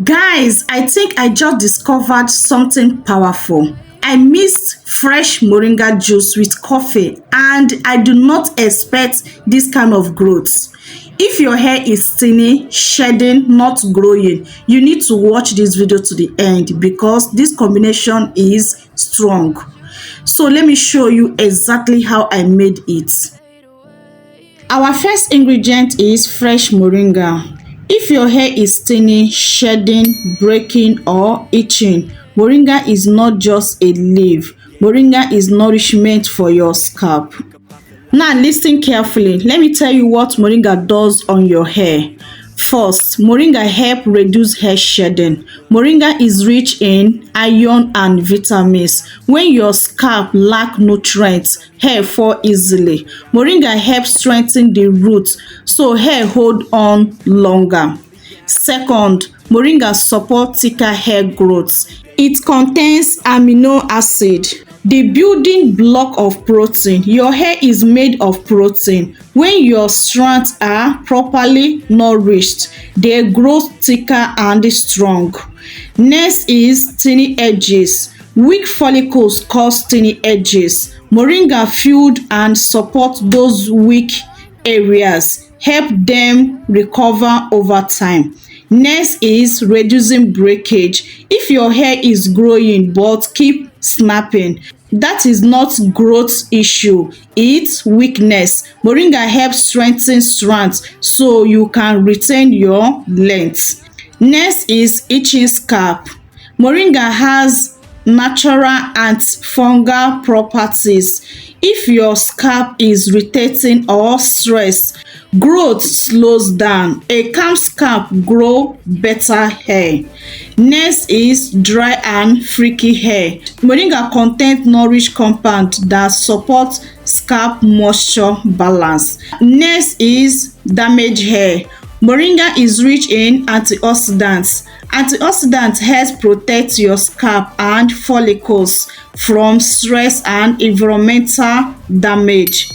Guys, I think I just discovered something powerful. I mixed fresh moringa juice with coffee and I do not expect this kind of growth. If your hair is thinning, shedding, not growing, you need to watch this video to the end because this combination is strong. So let me show you exactly how I made it. Our first ingredient is fresh moringa. If your hair is thinning, shedding, breaking or itching, moringa is not just a leaf. Moringa is nourishment for your scalp. Now listen carefully. Let me tell you what moringa does on your hair. First, moringa help reduce hair shedding. Moringa is rich in iron and vitamins. When your scalp lack nutrients, hair fall easily. Moringa helps strengthen the roots so hair hold on longer. Second, moringa support thicker hair growth. It contains amino acid, the building block of protein. Your hair is made of protein. When your strands are properly nourished, they grow thicker and strong. Next is thinny edges. Weak follicles cause thinny edges. Moringa fill and support those weak areas, help them recover over time. Next is reducing breakage. If your hair is growing but keep snapping, that is not growth issue, it's weakness. Moringa helps strengthen strands so you can retain your length. Next is itching scalp. Moringa has natural antifungal properties. If your scalp is irritating or stressed, growth slows down. A calm scalp grow better hair. Next is dry and freaky hair. Moringa contains nourish compound that support scalp moisture balance. Next is damaged hair. Moringa is rich in antioxidants. Antioxidants help protect your scalp and follicles from stress and environmental damage.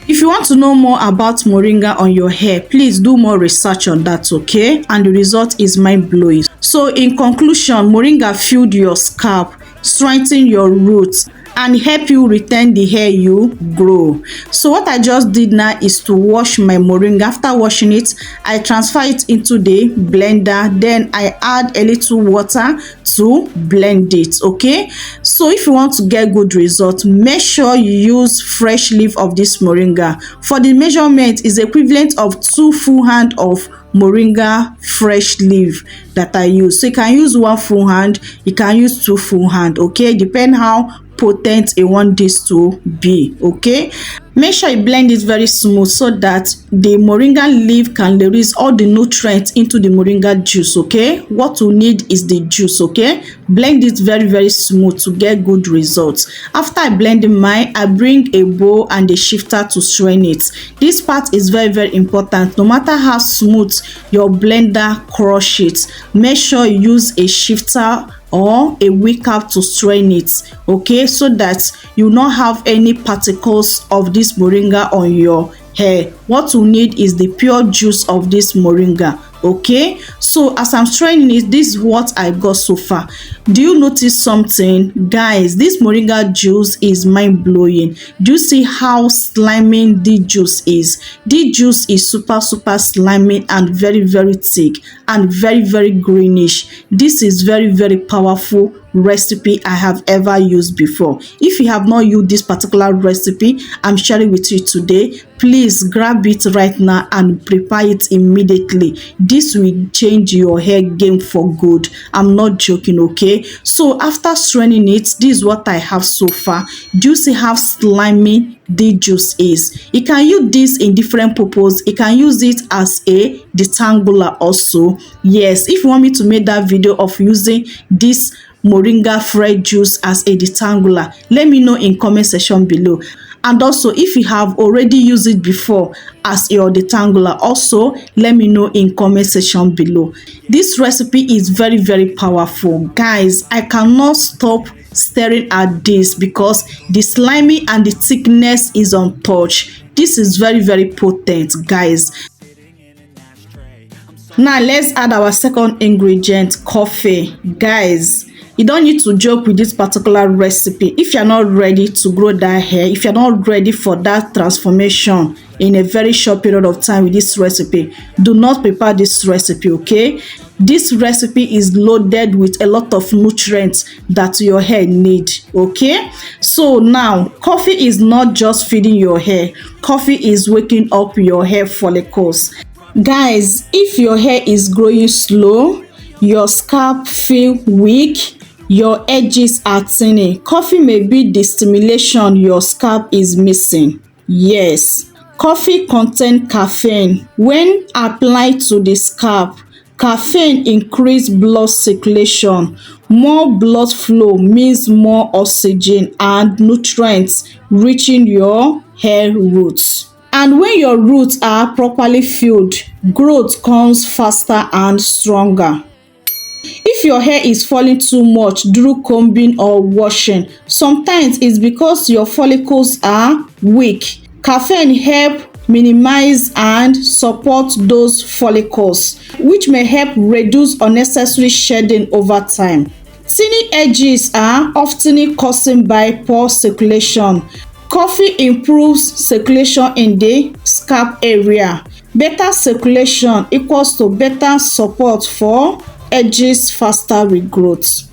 If you want to know more about moringa on your hair, please do more research on that, okay? And the result is mind-blowing. So in conclusion, moringa filled your scalp, strengthen your roots, and help you retain the hair you grow. So what I just did now is to wash my moringa. After washing it, I transfer it into the blender. Then I add a little water to blend it, okay? So if you want to get good results, make sure you use fresh leaf of this moringa. For the measurement is equivalent of 2 full hand of moringa fresh leaf that I use. So you can use 1 full hand, you can use 2 full hand, okay? Depend how potent you want this to be, okay? Make sure you blend it very smooth so that the moringa leaf can release all the nutrients into the moringa juice, okay? What we need is the juice, okay? Blend it very smooth to get good results. After I blend mine, I bring a bowl and a shifter to strain it. This part is very important. No matter how smooth your blender crush it, make sure you use a shifter or a wick cap to strain it, okay, so that you not have any particles of this moringa on your hair. What you need is the pure juice of this moringa, okay? So as I'm straining it, this is what I got so far. Do you notice something? Guys, this moringa juice is mind-blowing. Do you see how slimy the juice is? The juice is super slimy and very thick and very greenish. This is very powerful recipe I have ever used before. If you have not used this particular recipe I'm sharing with you today, please grab it right now and prepare it immediately. This will change your hair game for good. I'm not joking, okay? So after straining it, this is what I have so far. Do you see how slimy the juice is? You can use this in different purpose. You can use it as a detangler also. Yes, if you want me to make that video of using this moringa fresh juice as a detangler, let me know in comment section below. And also, if you have already used it before as your detangler, also let me know in comment section below. This recipe is very powerful, guys. I cannot stop staring at this because the slimy and the thickness is untouched. This is very potent, guys. Now let's add our second ingredient, coffee. Guys, you don't need to joke with this particular recipe. If you're not ready to grow that hair, if you're not ready for that transformation in a very short period of time with this recipe, do not prepare this recipe, okay? This recipe is loaded with a lot of nutrients that your hair need, okay? So now, coffee is not just feeding your hair. Coffee is waking up your hair follicles. Guys, if your hair is growing slow, your scalp feel weak, your edges are thinning, coffee may be the stimulation your scalp is missing. Yes, coffee contain caffeine. When applied to the scalp, caffeine increase blood circulation. More blood flow means more oxygen and nutrients reaching your hair roots. And when your roots are properly filled, growth comes faster and stronger. If your hair is falling too much through combing or washing, sometimes it's because your follicles are weak. Caffeine help minimize and support those follicles, which may help reduce unnecessary shedding over time. Thinning edges are often caused by poor circulation. Coffee improves circulation in the scalp area. Better circulation equals to better support for edges, faster regrowth.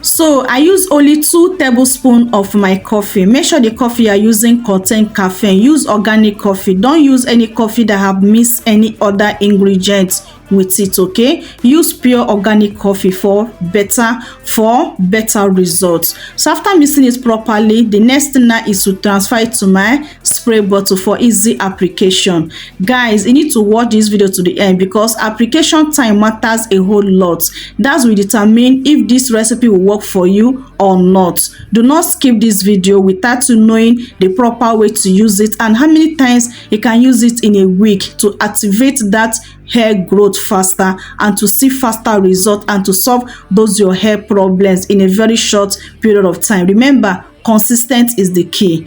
So I use only 2 tablespoons of my coffee. Make sure the coffee you are using contain caffeine. Use organic coffee. Don't use any coffee that have mixed any other ingredients with it, okay? Use pure organic coffee for better results. So after mixing it properly, the next thing now is to transfer it to my spray bottle for easy application. Guys, you need to watch this video to the end because application time matters a whole lot. That will determine if this recipe will work for you or not. Do not skip this video without you knowing the proper way to use it and how many times you can use it in a week to activate that hair growth faster and to see faster results and to solve those your hair problems in a very short period of time. Remember, consistent is the key.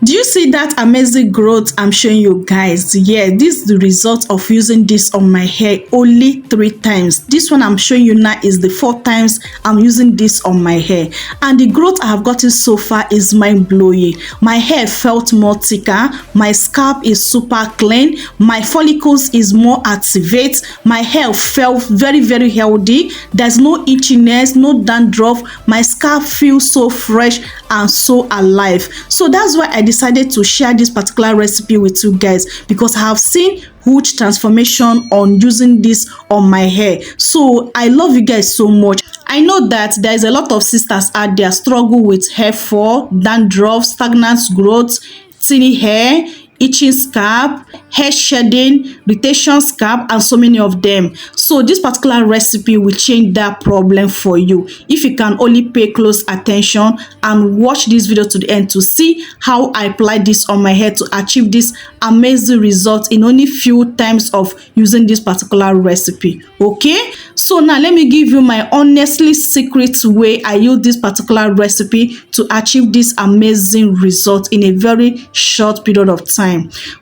Do you see that amazing growth I'm showing you guys? Yeah, this is the result of using this on my hair only 3 times. This one I'm showing you now is the 4th times I'm using this on my hair. And the growth I have gotten so far is mind-blowing. My hair felt more thicker. My scalp is super clean. My follicles is more activate. My hair felt very healthy. There's no itchiness, no dandruff. My scalp feels so fresh and so alive. So that's why I decided to share this particular recipe with you guys because I have seen huge transformation on using this on my hair. So I love you guys so much. I know that there is a lot of sisters out there struggle with hair fall, dandruff, stagnant growth, thinning hair, itching scalp, hair shedding, retention scalp, and so many of them. So this particular recipe will change that problem for you if you can only pay close attention and watch this video to the end to see how I apply this on my hair to achieve this amazing result in only few times of using this particular recipe. Okay, so now let me give you my honestly secret way I use this particular recipe to achieve this amazing result in a very short period of time.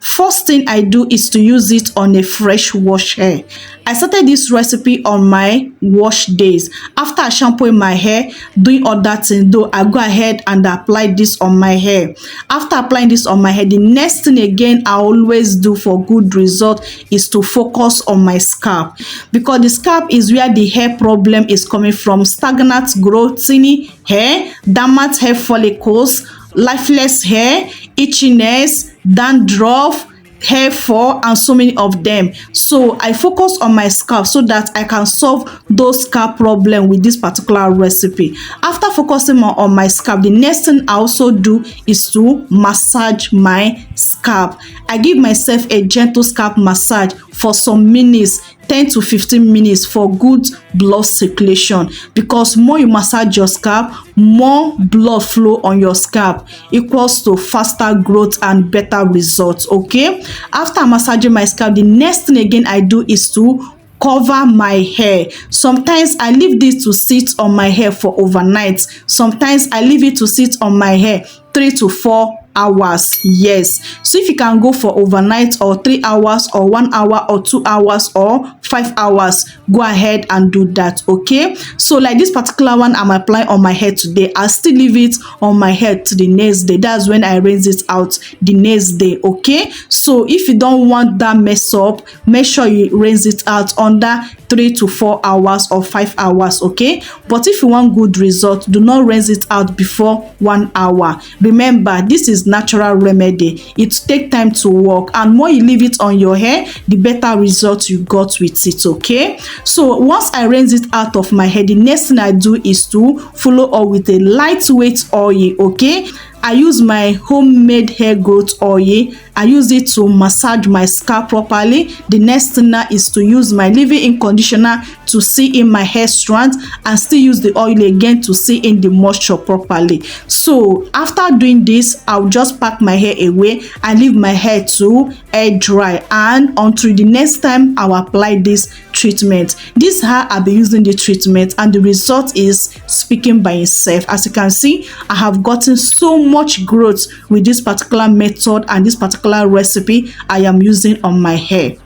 First thing I do is to use it on a fresh wash hair. I started this recipe on my wash days. After shampooing my hair, doing all that thing though, I go ahead and apply this on my hair. After applying this on my hair, the next thing again I always do for good result is to focus on my scalp because the scalp is where the hair problem is coming from. Stagnant growth, thinning hair, damaged hair follicles, lifeless hair, itchiness, dandruff, hair fall, and so many of them. So I focus on my scalp so that I can solve those scalp problem with this particular recipe. After focusing on my scalp, the next thing I also do is to massage my scalp. I give myself a gentle scalp massage for some minutes, 10 to 15 minutes for good blood circulation, because more you massage your scalp, more blood flow on your scalp equals to faster growth and better results. Okay, after massaging my scalp, the next thing again I do is to cover my hair. Sometimes I leave this to sit on my hair for overnight. Sometimes I leave it to sit on my hair 3 to 4 hours. Yes, so if you can go for overnight or 3 hours or 1 hour or 2 hours or 5 hours, go ahead and do that. Okay, so like this particular one I'm applying on my head today, I'll still leave it on my head to the next day. That's when I rinse it out the next day. Okay, so if you don't want that mess up, make sure you rinse it out under 3 to 4 hours or 5 hours. Okay, but if you want good result, do not rinse it out before 1 hour. Remember, this is natural remedy. It take time to work, and more you leave it on your hair, the better result you got with it. Okay, so once I rinse it out of my hair, the next thing I do is to follow up with a lightweight oil. Okay, I use my homemade hair growth oil. I use it to massage my scalp properly. The next thing now is to use my leave-in conditioner to seal in my hair strands, and still use the oil again to seal in the moisture properly. So after doing this, I'll just pack my hair away and leave my hair to air dry, and until the next time I'll apply this treatment. This is how I'll be using the treatment, and the result is speaking by itself. As you can see, I have gotten so much growth with this particular method and this particular recipe I am using on my hair.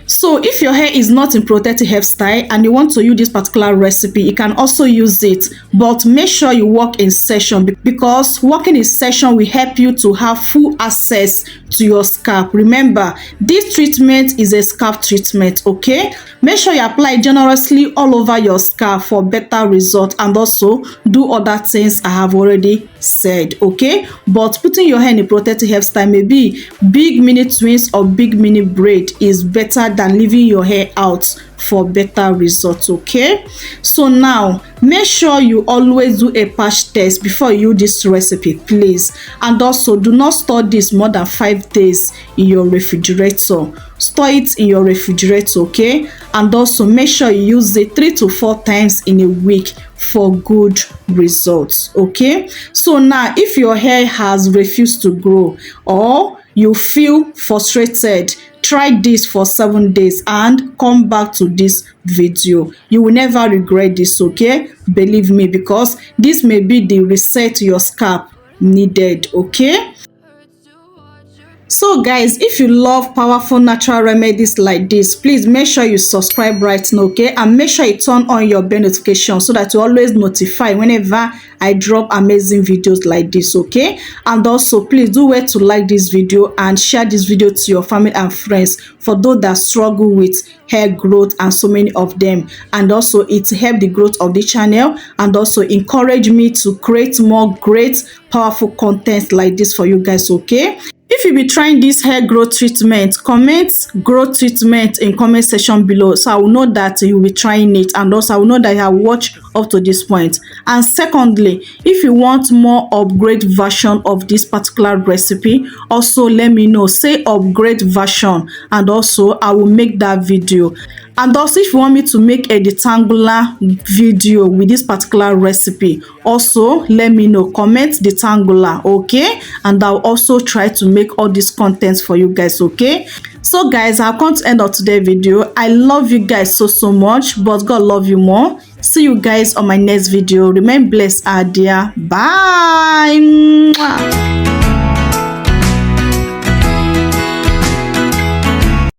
So if your hair is not in protective hairstyle and you want to use this particular recipe, you can also use it, but make sure you work in session, because working in session will help you to have full access to your scalp. Remember, this treatment is a scalp treatment. Okay, make sure you apply generously all over your scalp for better result, and also do other things I have already said. Okay, but putting your hair in a protective hairstyle, maybe big mini twins or big mini braid, is better than leaving your hair out for better results. Okay, so now make sure you always do a patch test before you use this recipe, please. And also, do not store this more than 5 days in your refrigerator. Store it in your refrigerator. Okay, and also make sure you use it 3 to 4 times in a week for good results. Okay, so now if your hair has refused to grow, or you feel frustrated, try this for 7 days and come back to this video. You will never regret this. Okay, believe me, because this may be the reset your scalp needed. Okay, so guys, if you love powerful natural remedies like this, please make sure you subscribe right now. Okay, and make sure you turn on your bell notification so that you always notify whenever I drop amazing videos like this. Okay, and also please do well to like this video and share this video to your family and friends, for those that struggle with hair growth, and so many of them. And also it help the growth of the channel, and also encourage me to create more great powerful content like this for you guys. Okay, if you be trying this hair growth treatment, comment growth treatment in comment section below, so I will know that you will be trying it, and also I will know that you have watched up to this point. And secondly, if you want more upgrade version of this particular recipe, also let me know, say upgrade version, and also I will make that video. And also, if you want me to make a rectangular video with this particular recipe, also let me know, comment rectangular. Okay, and I'll also try to make all these contents for you guys. Okay, so guys, I've come to end of today's video. I love you guys so much, but God love you more. See you guys on my next video. Remain blessed out there. Bye. Mwah.